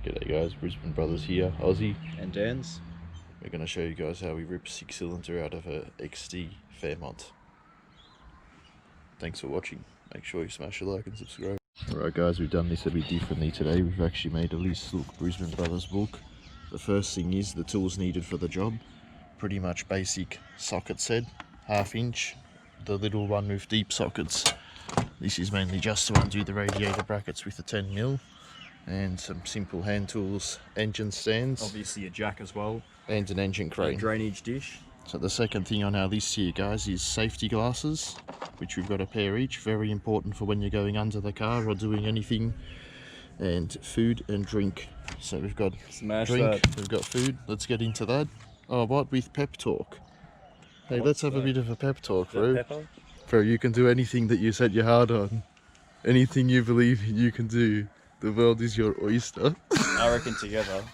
G'day guys, Brisbane brothers here, Aussie. And Dan's. We're going to show you guys how we rip 6-cylinder out of a XT Fairmont. Thanks for watching. Make sure you smash a like and subscribe. Alright guys, we've done this a bit differently today. We've actually made a list. Look, Brisbane brothers book. The first thing is the tools needed for the job. Pretty much basic socket set, 1/2 inch. The little one with deep sockets. This is mainly just to undo the radiator brackets with a 10mm. And some simple hand tools, engine stands. Obviously a jack as well. And an engine crane. A drainage dish. So the second thing on our list here, guys, is safety glasses, which we've got a pair each. Very important for when you're going under the car or doing anything. And food and drink. So we've got drink, we've got food. Let's get into that. Oh, what with pep talk? Hey, let's have a bit of a pep talk, bro. Bro, you can do anything that you set your heart on. Anything you believe you can do. The world is your oyster. I reckon together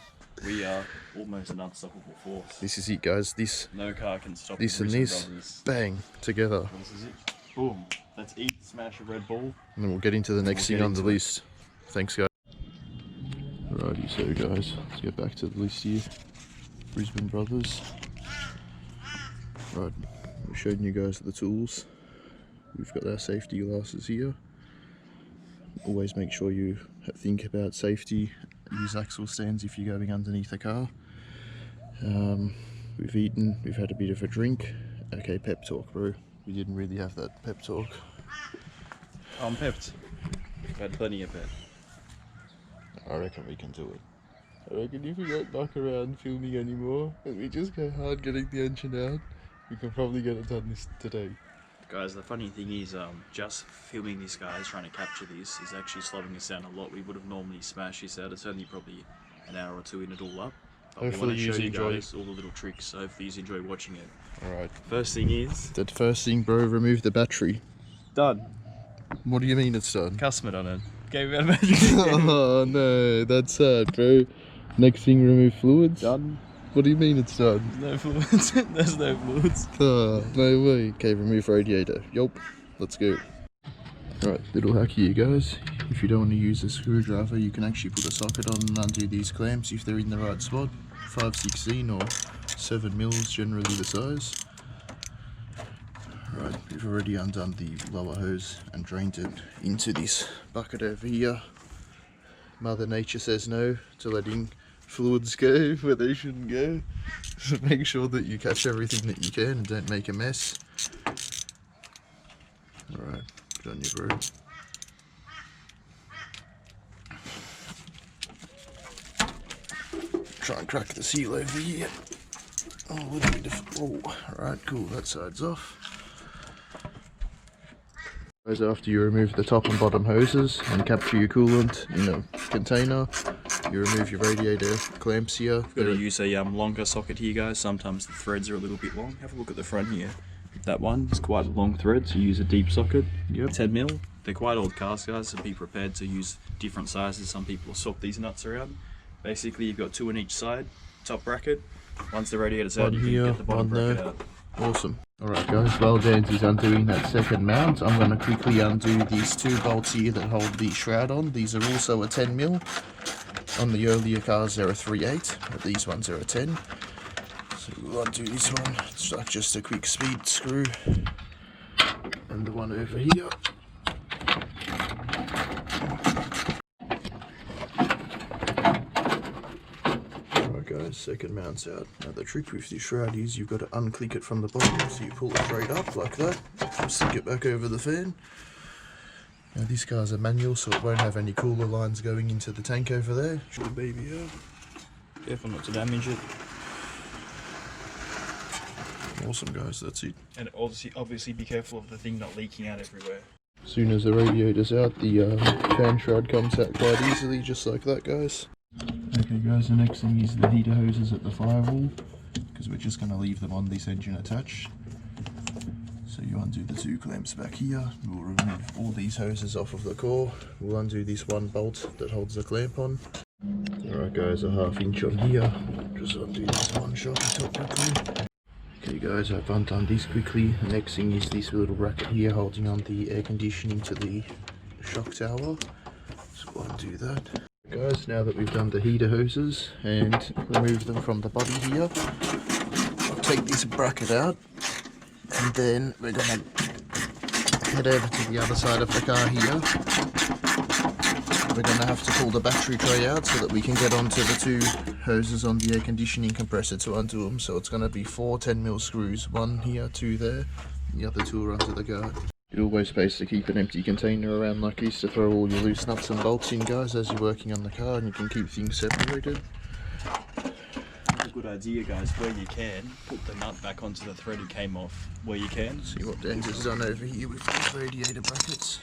we are almost an unstoppable force. This is it, guys. No car can stop this and this. Brothers. Bang, together. This is it. Boom. Let's eat, smash a Red Bull. And then we'll get into the next thing on the list. Thanks, guys. Alrighty, so guys, let's get back to the list here. Brisbane brothers. Right, we're showing you guys the tools. We've got our safety glasses here. Always make sure you think about safety. Use axle stands if you're going underneath a car. We've eaten, we've had a bit of a drink. Okay, pep talk, bro. We didn't really have that pep talk. I'm pepped. I've had plenty of pep. I reckon we can do it. I reckon if we don't knock around filming anymore and we just go hard getting the engine out, we can probably get it done this today. Guys, the funny thing is, just filming this guys trying to capture this is actually slowing us down a lot. We would have normally smashed this out. It's only probably an hour or two in it all up. But hopefully we want to show you guys all the little tricks, so hopefully you enjoy watching it. Alright. First thing is... The first thing, bro, remove the battery. Done. What do you mean it's done? Customer done it. Okay, we got a magic. Oh no, that's sad, bro. Next thing, remove fluids. Done. What do you mean it's done? There's no fluids. There's no fluids. Oh, no way. Okay, remove radiator. Yup. Let's go. Right, little hack here, guys. If you don't want to use a screwdriver, you can actually put a socket on and undo these clamps if they're in the right spot. 5/16 or 7mm is generally the size. Right, we've already undone the lower hose and drained it into this bucket over here. Mother Nature says no to letting fluids go where they shouldn't go. So make sure that you catch everything that you can and don't make a mess. Alright, good on you, bro. Try and crack the seal over here. Oh, a little bit of... Oh, alright, cool, that side's off. After you remove the top and bottom hoses and capture your coolant in a container, you remove your radiator clamps here. You've got to use a longer socket here, guys. Sometimes the threads are a little bit long. Have a look at the front here. That one is quite a long thread, so use a deep socket. Yep. 10mm. They're quite old cars, guys, so be prepared to use different sizes. Some people will swap these nuts around. Basically, you've got 2 on each side, top bracket. Once the radiator's out, you can get the bottom bracket out. Awesome. Alright guys, while Dan's is undoing that second mount, I'm going to quickly undo these 2 bolts here that hold the shroud on. These are also a 10mm. On the earlier cars they're a 3/8, but these ones are a 10. So we'll undo this one. It's like just a quick speed screw. And the one over here. Guys, second mount's out. Now the trick with this shroud is you've got to unclick it from the bottom, so you pull it straight up like that, stick it back over the fan. Now this car's a manual, so it won't have any cooler lines going into the tank over there. Should the baby out. Careful not to damage it. Awesome guys, that's it. And obviously be careful of the thing not leaking out everywhere. As soon as the radiator's out, the fan shroud comes out quite easily, just like that, guys. Okay guys, the next thing is the heater hoses at the firewall, because we're just going to leave them on this engine attached. So you undo the 2 clamps back here, we'll remove all these hoses off of the core, we'll undo this 1 bolt that holds the clamp on. Alright guys, a 1/2 inch on here, just undo this 1 shot top quickly. Okay guys, I've undone this quickly. The next thing is this little bracket here holding on the air conditioning to the shock tower. So we'll undo that. Guys, now that we've done the heater hoses and removed them from the body here, I'll take this bracket out and then we're going to head over to the other side of the car here. We're going to have to pull the battery tray out so that we can get onto the two hoses on the air conditioning compressor to undo them. So it's going to be 4 10mm screws, one here, 2 there, the other 2 are under the guard. It always pays to keep an empty container around like this to throw all your loose nuts and bolts in, guys, as you're working on the car, and you can keep things separated. A good idea, guys, where you can, put the nut back onto the thread it came off where you can. See what Dan's has done over here with these radiator brackets.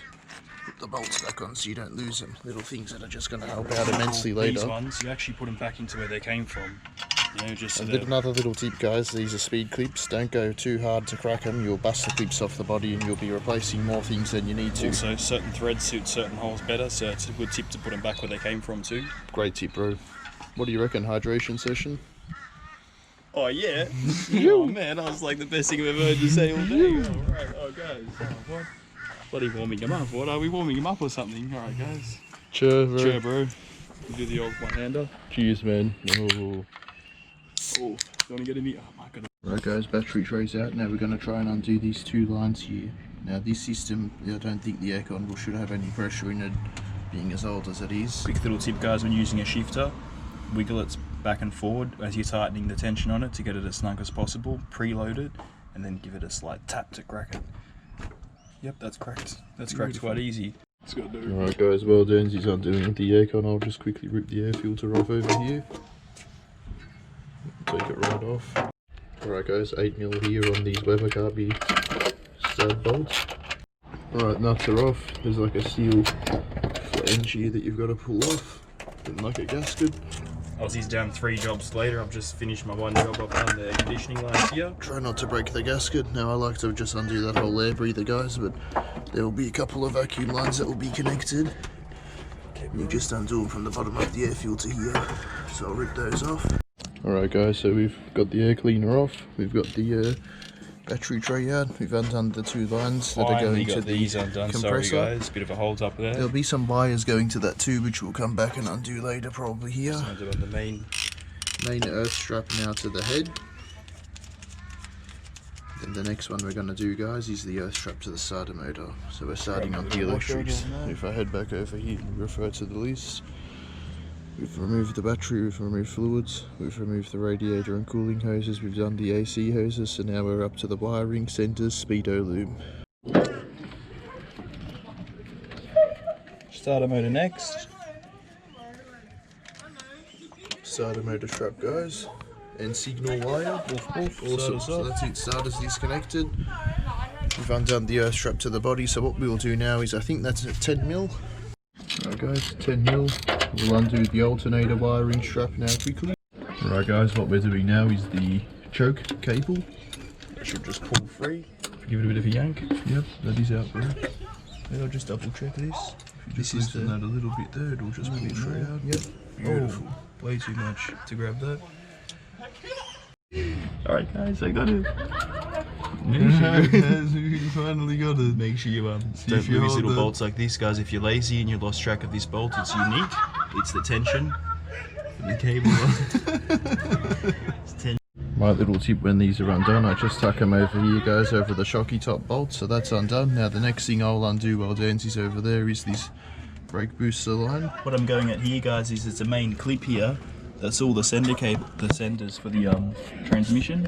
Put the bolts back on so you don't lose them. Little things that are just going to help out immensely later. These ones, you actually put them back into where they came from. You know, just and another little tip, guys, these are speed clips. Don't go too hard to crack them. You'll bust the clips off the body and you'll be replacing more things than you need to. Also, certain threads suit certain holes better, so it's a good tip to put them back where they came from too. Great tip, bro. What do you reckon, hydration session? Oh yeah. Oh man, that was like the best thing I've ever heard you say all day. Oh right, oh guys. Oh, what? Bloody warming him up. What, are we warming him up or something? Alright guys. Cheers, bro. Cheers, bro. We'll do the old one-hander. Cheers, man. Oh. Oh, you want to get in here? Oh my god. Right guys, battery tray's out. Now we're going to try and undo these 2 lines here. Now this system, I don't think the aircon should have any pressure in it, being as old as it is. Quick little tip, guys, when using a shifter, wiggle it back and forward as you're tightening the tension on it to get it as snug as possible. Preload it and then give it a slight tap to crack it. Yep, that's cracked. That's cracked quite easy. Alright guys, well done. He's undoing the aircon. I'll just quickly rip the air filter off over here. Take it right off. Alright guys, 8mm here on these Weber Carby stud bolts. Alright, nuts are off. There's like a steel flange here that you've got to pull off, and like a gasket. Aussie's down 3 jobs later. I've just finished my 1 job up on the air conditioning lines here. Try not to break the gasket. Now I like to just undo that whole air breather, guys, but there will be a couple of vacuum lines that will be connected. You just undo them from the bottom of the air filter here. So I'll rip those off. Alright guys, so we've got the air cleaner off, we've got the battery tray out, we've undone the 2 lines that are going to the compressor. Sorry guys, bit of a hold up there. There'll be some wires going to that too, which we'll come back and undo later probably here. So undo on the main earth strap now to the head. Then the next one we're going to do, guys, is the earth strap to the starter motor. So we're starting on the electrics. If I head back over here and refer to the list, we've removed the battery, we've removed fluids, we've removed the radiator and cooling hoses, we've done the AC hoses, so now we're up to the wiring, centers, speedo loom. starter motor next. Starter motor strap, guys, and signal wire. Awesome. So that's it, starter's disconnected. We've undone the earth strap to the body, so what we'll do now is, I think that's at 10mm. Alright guys, 10mm. We'll undo the alternator wiring strap now quickly. Alright guys, what we're doing now is the choke cable. That should just pull free. Give it a bit of a yank. Yep, that is out, bro. Then I'll just double check this. This is that a little bit there, it'll just pull straight out. Yep. Beautiful. Oh, way too much to grab that. Alright guys, I got it. We finally got it. Make sure you don't lose little bolts like this, guys. If you're lazy and you lost track of this bolt, it's unique. It's the tension. The cable. It's tension. My little tip when these are undone, I just tuck them over here, guys, over the shocky top bolt, so that's undone. Now the next thing I'll undo while Dancy's over there is this brake booster line. What I'm going at here, guys, is it's a main clip here. That's all the sender cable, the senders for the transmission.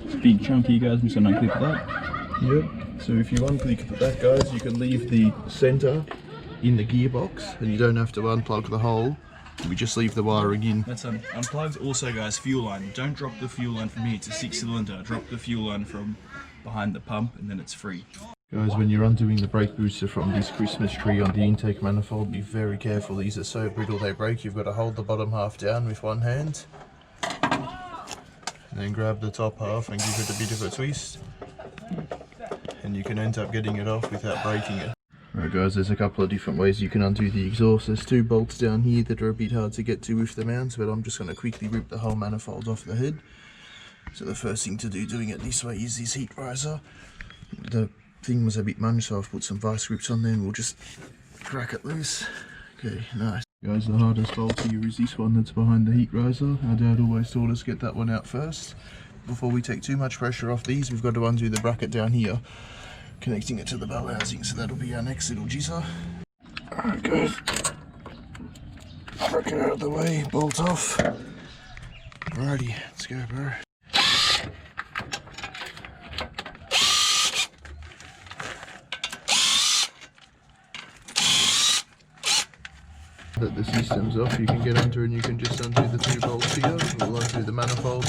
It's big chunky, guys. I'm just going to unclip that. Yep. So if you unclip that, guys, you can leave the center in the gearbox, and you don't have to unplug the hole. We just leave the wiring in. That's unplugged. Also, guys, fuel line. Don't drop the fuel line from here. It's a 6-cylinder. Drop the fuel line from behind the pump, and then it's free. Guys, when you're undoing the brake booster from this Christmas tree on the intake manifold, be very careful. These are so brittle they break. You've got to hold the bottom half down with one hand, and then grab the top half and give it a bit of a twist, and you can end up getting it off without breaking it. Right guys, there's a couple of different ways you can undo the exhaust. There's 2 bolts down here that are a bit hard to get to with the mounts, but I'm just going to quickly rip the whole manifold off the head. So the first thing to do doing it this way is this heat riser. The thing was a bit munched, so I've put some vice grips on there and we'll just crack it loose. Okay, nice. Guys, the hardest bolt here is this one that's behind the heat riser. Our dad always told us get that one out first. Before we take too much pressure off these, we've got to undo the bracket down here, connecting it to the bell housing, so that'll be our next little jizzer. Alright guys, bracket out of the way, bolt off. Alrighty, let's go bro. That the system's off, you can get under and you can just undo the two bolts here. We'll undo the manifold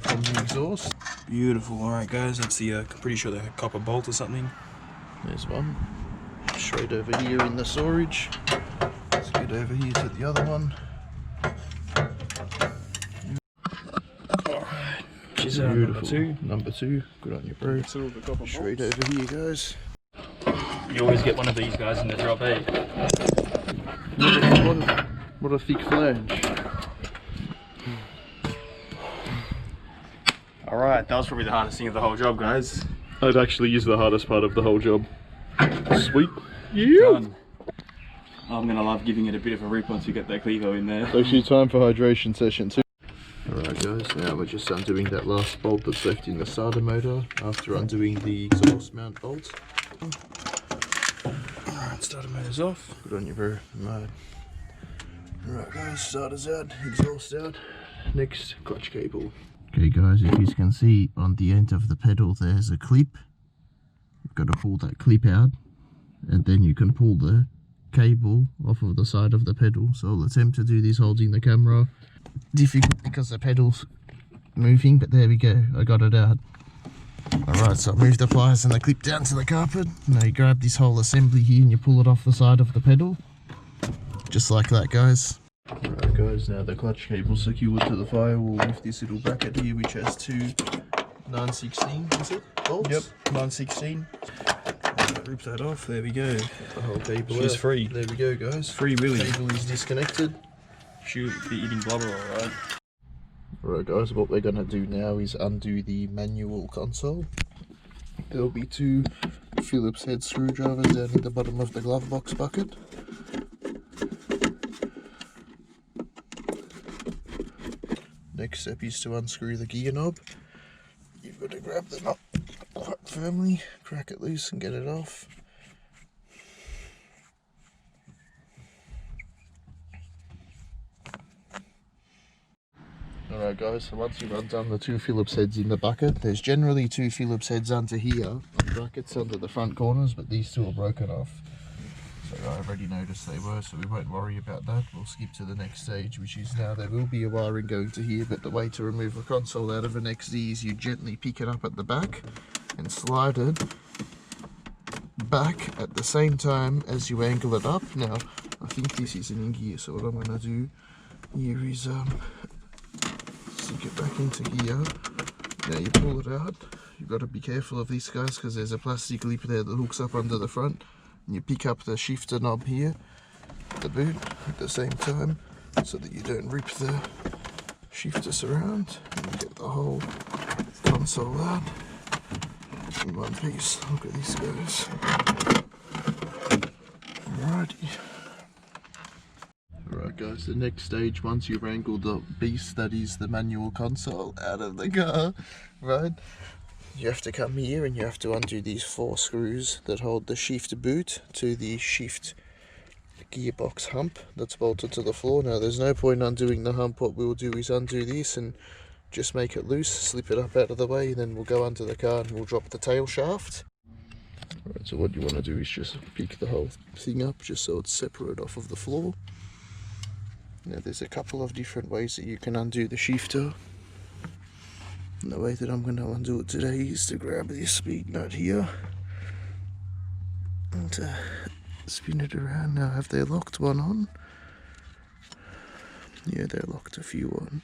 from the exhaust. Beautiful. Alright guys, that's the, pretty sure the copper bolt or something. There's one. Straight over here in the storage. Let's get over here to the other one. Alright. She's Beautiful. Number two. Good on you bro. Straight over here guys. You always get one of these guys in the drop, eh? What a thick flange. Alright, that was probably the hardest thing of the whole job, guys. I'd actually use the hardest part of the whole job. Sweet. Yeah. Done. I'm gonna love giving it a bit of a rip once we get that clevo in there. So actually time for hydration session 2. Alright guys, now we're just undoing that last bolt that's left in the starter motor after undoing the exhaust mount bolt. Alright, starter motor's off. Good on you bro, mad. Alright guys, starter's out, exhaust out. Next, clutch cable. Okay guys, if you can see on the end of the pedal there's a clip. You've got to pull that clip out and then you can pull the cable off of the side of the pedal. So I'll attempt to do this holding the camera. Difficult because the pedal's moving, but there we go, I got it out. Alright, so I moved the pliers and the clip down to the carpet. Now you grab this whole assembly here and you pull it off the side of the pedal. Just like that guys. Alright guys, now the clutch cable's secured to the firewall with this little bracket here which has two 916, is it? Bolts? Yep, 916. Rip that off, there we go. The whole cable She's out. free. There we go guys. Free Willy. Cable is disconnected. She'll be eating blubber, alright. Alright guys, what we're going to do now is undo the manual console. There'll be two Phillips head screwdrivers down in the bottom of the glove box bucket. Next step is to unscrew the gear knob. You've got to grab the knob quite firmly, crack it loose and get it off. Alright guys, so once you've undone the two Phillips heads in the bucket, there's generally two Phillips heads under here on brackets under the front corners, but these two are broken off. So I already noticed they were, so we won't worry about that. We'll skip to the next stage, which is now there will be a wiring going to here, but the way to remove a console out of an XD is you gently pick it up at the back and slide it back at the same time as you angle it up. Now, I think this isn't in gear, so what I'm going to do here is sink it back into gear. Now you pull it out. You've got to be careful of these guys because there's a plastic lip there that hooks up under the front. And you pick up the shifter knob here, the boot, at the same time, so that you don't rip the shifters around. And you get the whole console out in one piece. Look at these guys. Alrighty. Alright guys, the next stage, once you've wrangled the beast that is the manual console out of the car, right, you have to come here and you have to undo these 4 screws that hold the shift boot to the shift gearbox hump that's bolted to the floor. Now there's no point undoing the hump. What we'll do is undo this and just make it loose, slip it up out of the way, and then we'll go under the car and we'll drop the tail shaft. Alright, so what you want to do is just pick the whole thing up just so it's separate off of the floor. Now there's a couple of different ways that you can undo the shifter. And the way that I'm going to undo it today is to grab this speed nut here and spin it around. Now have they locked one on? Yeah, they're locked a few on.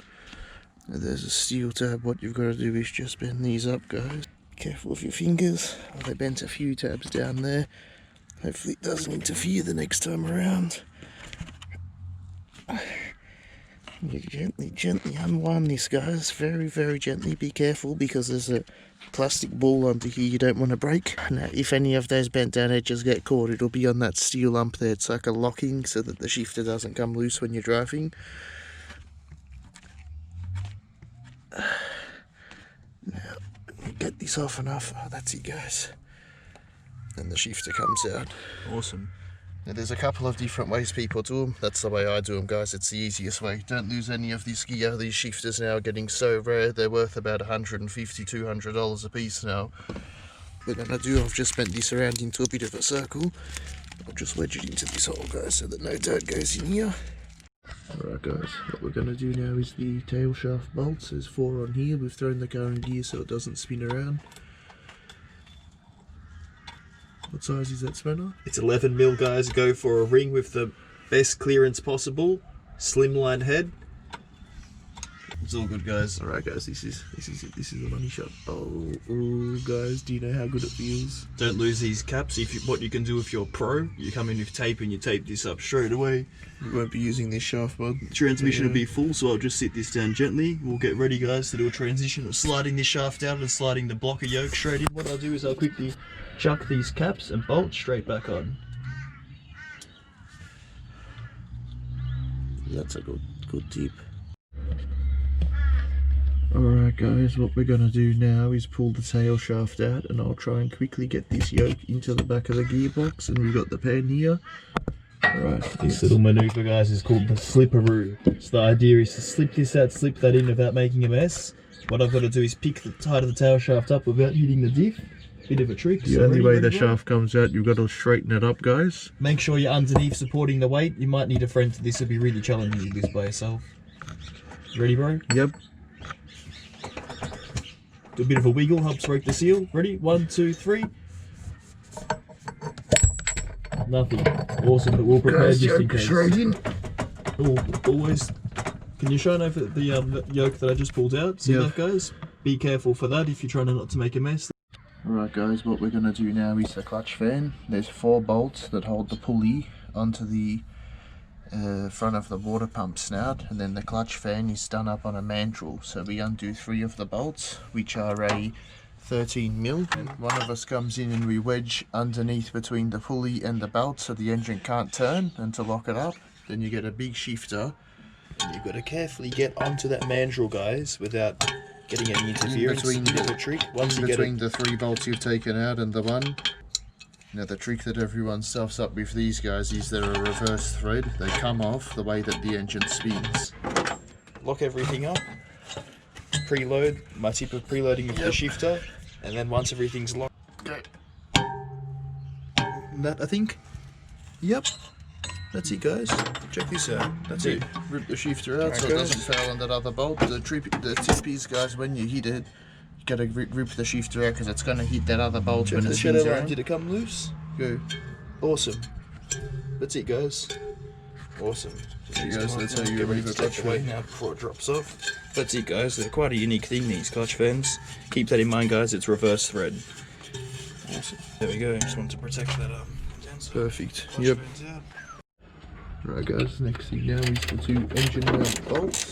Now there's a steel tab. What you've got to do is just bend these up guys. Careful with your fingers. Oh, they bent a few tabs down there. Hopefully it doesn't interfere the next time around. You gently unwind this, guys. Very, very gently. Be careful because there's a plastic ball under here you don't want to break. Now, if any of those bent down edges get caught, it'll be on that steel lump there. It's like a locking so that the shifter doesn't come loose when you're driving. Now, get this off enough. Oh, that's it, guys. And the shifter comes out. Awesome. Now, there's a couple of different ways people do them. That's the way I do them, guys. It's the easiest way. Don't lose any of this gear. These shifters now are getting so rare. They're worth about $150, $200 a piece now. We're gonna do, I've just bent this around into a bit of a circle. I'll just wedge it into this hole, guys, so that no dirt goes in here. Alright, guys, what we're gonna do now is the tail shaft bolts. There's 4 on here. We've thrown the current gear so it doesn't spin around. What size is that spanner? It's 11mm, guys. Go for a ring with the best clearance possible. Slimline head. It's all good, guys. Alright, guys, this is it. This is the money shot. Oh, guys, do you know how good it feels? Don't lose these caps. What you can do if you're pro, you come in with tape and you tape this up straight away. You won't be using this shaft, bud. Transmission will be full, so I'll just sit this down gently. We'll get ready, guys, to do a transition of sliding this shaft out and sliding the blocker yoke straight in. What I'll do is I'll quickly chuck these caps and bolts straight back on. That's a good tip. Alright, guys, what we're going to do now is pull the tail shaft out, and I'll try and quickly get this yoke into the back of the gearbox, and we've got the pan here. Alright, this little maneuver, guys, is called the slipperoo. So the idea is to slip this out, slip that in without making a mess. What I've got to do is pick the height of the tail shaft up without hitting the diff. Bit of a trick. The only way the shaft comes out, you've got to straighten it up, guys. Make sure you're underneath supporting the weight. You might need a friend. This will be really challenging to do this by yourself. Ready, bro? Yep. Do a bit of a wiggle, helps break the seal. Ready? 1, 2, 3. Nothing. Awesome, but we'll prepare just in case. Always. Can you shine over the yoke that I just pulled out? See that, guys? Be careful for that if you're trying not to make a mess. Alright, guys, what we're going to do now is the clutch fan. There's 4 bolts that hold the pulley onto the front of the water pump snout, and then the clutch fan is done up on a mandrel. So we undo 3 of the bolts, which are a 13mm, and one of us comes in and we wedge underneath between the pulley and the belt so the engine can't turn, and to lock it up, then you get a big shifter, and you've got to carefully get onto that mandrel, guys, without getting any interference. Between the trick, once you between the 3 bolts you've taken out and the one. Now the trick that everyone stuffs up with these guys is they're a reverse thread. They come off the way that the engine spins. Lock everything up. Preload. My tip of preloading with the shifter, and then once everything's locked. Okay. That, I think. Yep. That's it, guys. Check this out. That's it. Rip the shifter out so it doesn't foul on that other bolt. The tip is, guys, when you hit it, you gotta rip the shifter out because it's gonna hit that other bolt when it spins around. Did it come loose? Go. Awesome. That's it, guys. Awesome. So guys, that's how you remove a clutch fan now before it drops off. That's it, guys. They're quite a unique thing, these clutch fans. Keep that in mind, guys. It's reverse thread. Awesome. There we go. Just want to protect that Perfect. Yep. Right, guys. Next thing now is the 2 engine mount bolts.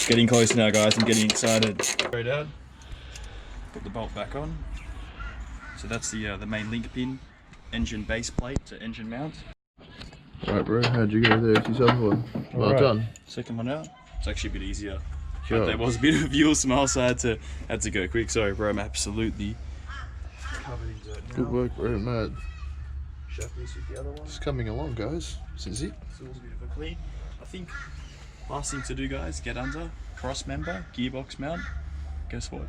Getting close now, guys. I'm getting excited. Straight out. Put the bolt back on. So that's the main link pin, engine base plate to engine mount. Right, bro, how'd you go there with this other one? Well done. Second one out. It's actually a bit easier. Sure. But there was a bit of fuel smell, so I had to go quick. Sorry, bro, I'm absolutely covered in dirt now. Good work, bro, mate. Shut this with the other one. It's coming along, guys. This is it. It's a bit of a clean. I think last thing to do, guys, get under, cross member, gearbox mount. Guess what?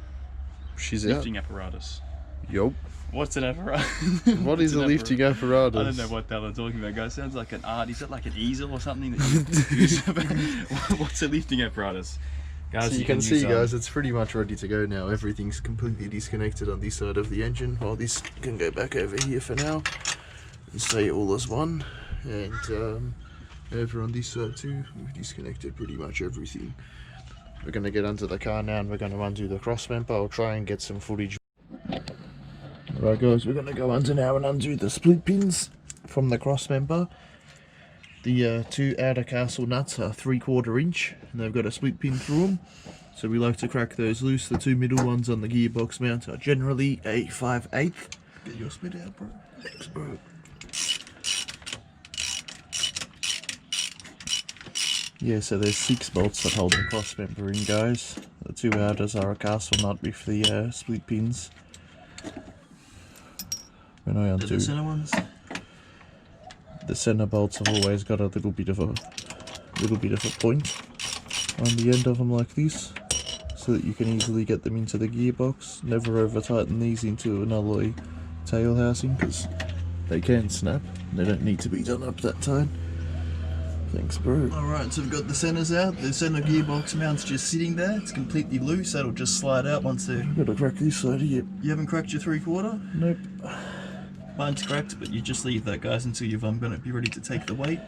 She's lifting apparatus. Yup. What's an apparatus? What is a lifting apparatus? I don't know what the hell I'm talking about, guys. Sounds like an art. Is it like an easel or something that you use? What's a lifting apparatus? Guys, so you can see, guys, it's pretty much ready to go now. Everything's completely disconnected on this side of the engine, while this can go back over here for now and stay all as one. And over on this side too, we've disconnected pretty much everything. We're going to get under the car now and we're going to undo the cross member. I'll try and get some footage. Alright, guys, we're going to go under now and undo the split pins from the cross member. The two outer castle nuts are 3/4 inch and they've got a split pin through them. So we like to crack those loose. The two middle ones on the gearbox mount are generally a 5/8. Get your spit out, bro. Thanks, bro. Yeah, so there's 6 bolts that hold the cross member in, guys. The two outers are a castle nut with the split pins. When I undo, the center ones? The center bolts have always got a little bit of a point on the end of them like this, so that you can easily get them into the gearbox. Never over tighten these into an alloy tail housing because they can snap. They don't need to be done up that tight. Thanks, bro. Alright, so we've got the centers out. The center gearbox mount's just sitting there. It's completely loose. That'll just slide out once they're... I've got to crack this side here. You haven't cracked your 3/4? Nope. Mine's cracked, but you just leave that, guys, until you've going to be ready to take the weight.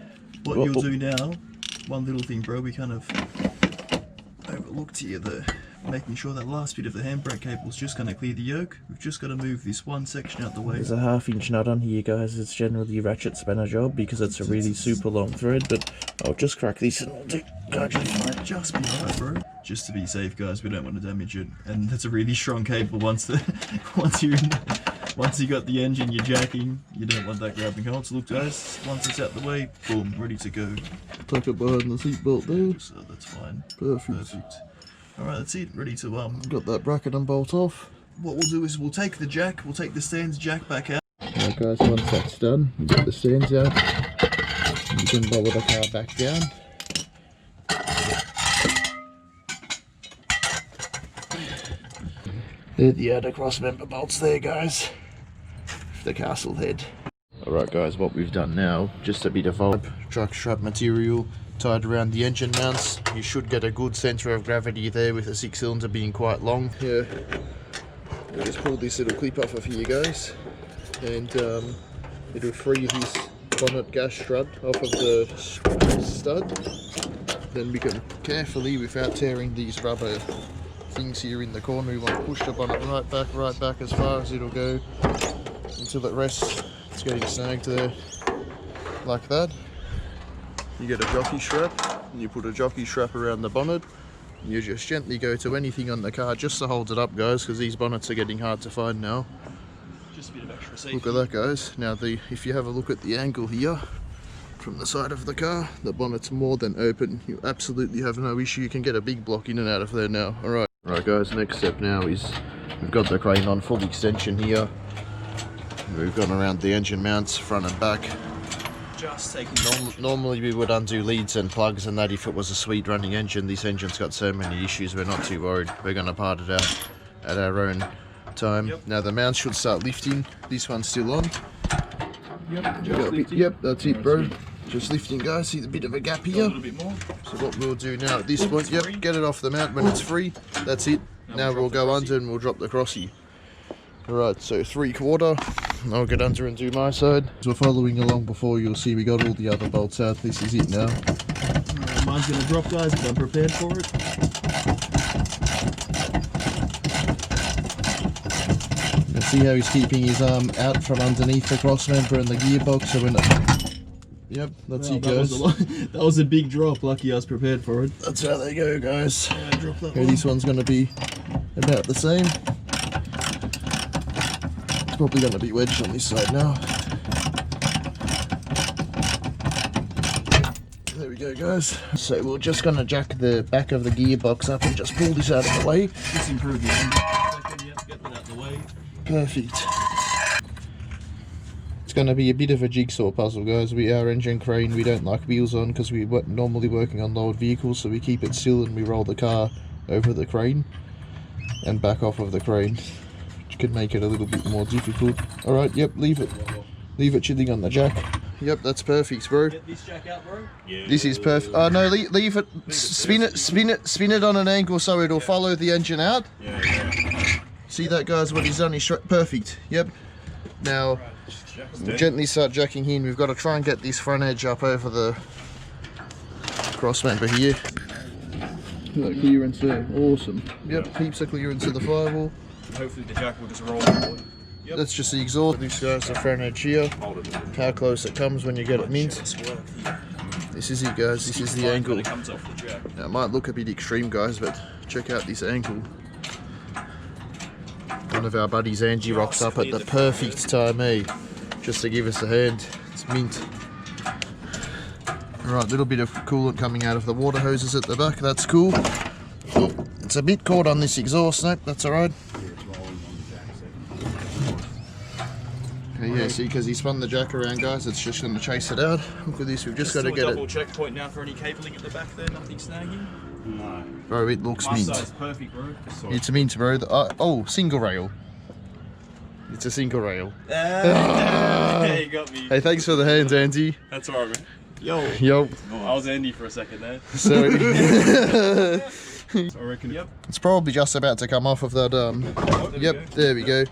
What you'll do now, one little thing, bro, we kind of overlooked here, making sure that last bit of the handbrake cable is just going to clear the yoke. We've just got to move this one section out the way. There's a 1/2 inch nut on here, guys. It's generally a ratchet spanner job because it's a really super long thread, but I'll just crack this and it'll might just be alright, bro. Just to be safe, guys, we don't want to damage it. And that's a really strong cable once you got the engine you're jacking, you don't want that grabbing hold. So look, guys, once it's out the way, boom, ready to go. Tuck it behind the seat belt there. So that's fine. Perfect. Alright, that's it, ready to got that bracket and bolt off. What we'll do is we'll take the jack, we'll take the stands jack back out. Alright guys, once that's done, you get the stands out, you can lower the car back down. They're the outer cross member bolts there, guys. The castle head. Alright guys, what we've done now, just a bit of truck strap material tied around the engine mounts. You should get a good centre of gravity there with the 6-cylinder being quite long. Yeah, we'll just pull this little clip off of here, guys, and it'll free this bonnet gas strut off of the stud. Then we can carefully, without tearing these rubber things here in the corner, we want to push the bonnet right back as far as it'll go until it rests. It's getting snagged there like that. You get a jockey strap and you put a jockey strap around the bonnet and you just gently go to anything on the car just to hold it up, guys, because these bonnets are getting hard to find now. Just a bit of extra safety. Look at that, guys. Now if you have a look at the angle here from the side of the car, the bonnet's more than open. You absolutely have no issue. You can get a big block in and out of there now. Alright guys, next step now is we've got the crane on full extension here. We've gone around the engine mounts front and back. Just taking normally we would undo leads and plugs and that if it was a sweet running engine. This engine's got so many issues, we're not too worried. We're going to part it out at our own time. Yep. Now the mounts should start lifting. This one's still on. Yep, that's it, bro. Just lifting, guys. See the bit of a gap here. A little bit more. So what we'll do now at this point, get it off the mount when it's free. That's it. Now we'll go under and we'll drop the crossy. Alright, so 3/4. I'll get under and do my side. As we're following along before, you'll see we got all the other bolts out. This is it now. Mine's going to drop, guys, but I'm prepared for it. You can see how he's keeping his arm out from underneath the cross member and the gearbox. So we're not... Yep, that's it, guys. That was a big drop. Lucky I was prepared for it. That's how they go, guys. Yeah, drop that one. This one's going to be about the same. Probably going to be wedged on this side now. There we go, guys. So we're just going to jack the back of the gearbox up and just pull this out of the way. Just improve the engine. Get that out of the way. Perfect. It's going to be a bit of a jigsaw puzzle, guys. Our engine crane, we don't like wheels on because we're normally working on lowered vehicles, so we keep it still and we roll the car over the crane and back off of the crane. Could make it a little bit more difficult. Alright, yep, leave it chilling on the jack. Yep, that's perfect, bro. Get this jack out, bro. Yeah. This is perfect. Oh no, leave it. Spin it on an angle so it'll follow the engine out. Yeah. See that, guys? What he's done is perfect. Yep. Now we'll gently start jacking in. We've got to try and get this front edge up over the cross member here. That clearance there, awesome. Yep, heaps of clearance of the firewall. Hopefully the jack will just roll forward. Yep. That's just the exhaust. This guy's the front edge here. How close it comes when you get it mint. This is it, guys. This is the When angle. it comes off the jack. Now, it might look a bit extreme, guys, but check out this angle. One of our buddies, Angie, rocks up at the perfect time, eh? Just to give us a hand. It's mint. Alright, little bit of coolant coming out of the water hoses at the back. That's cool. Oh, it's a bit caught on this exhaust, nope, that's alright. Okay, yeah, see, because he spun the jack around, guys, it's just going to chase it out. Look at this, we've just got to get double it. checkpoint now for any cabling at the back there, nothing snagging? No. Bro, it looks My mint. side's perfect, bro. It's mint, bro. Oh, single rail. It's a single rail. Yeah, you got me. Hey, thanks for the hands, Andy. That's alright, man. Yo. Yo. I was Andy for a second there. So, I reckon. Yep. it's probably just about to come off of that. Yep, there we go.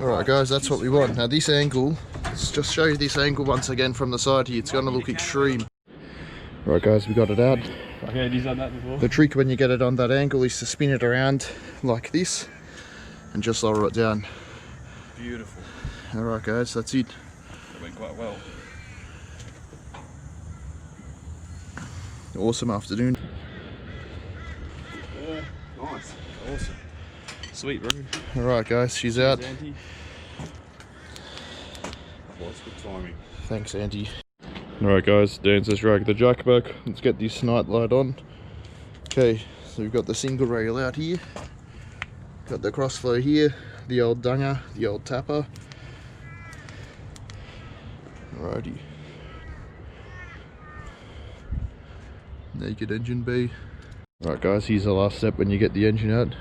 Alright, guys, that's what we want. Now, this angle, let's just show you this angle once again from the side here. It's going to look extreme. Right, guys, we got it out. Okay, Andy's done that before. The trick when you get it on that angle is to spin it around like this and just lower it down. Beautiful. Alright, guys, that's it. That went quite well. Awesome afternoon. Yeah, nice. Awesome. Sweet, bro. Alright, guys, she's out. Andy. Well, it's good timing. Thanks, Andy. Alright, guys, Dan says drag the jack back. Let's get this night light on. Okay, so we've got the single rail out here. Got the crossflow here, the old dunger, the old tapper. Alrighty. Naked engine bay. Alright, guys, here's the last step when you get the engine out.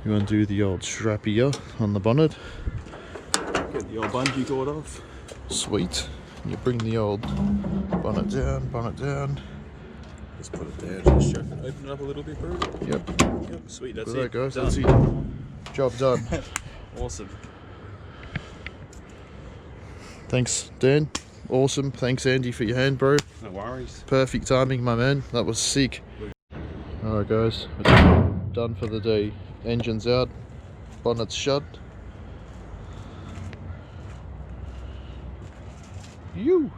You want to do the old strap here on the bonnet. Get the old bungee cord off. Sweet. You bring the old bonnet down. Just put it there, just open it up a little bit, bro. Yep. Yep, sweet, that's Good it. guys, Done. that's it. Job done. Awesome. Thanks, Dan. Awesome. Thanks, Andy, for your hand, bro. No worries. Perfect timing, my man. That was sick. Alright, guys. It's done for the day. Engine's out. Bonnet's shut. You.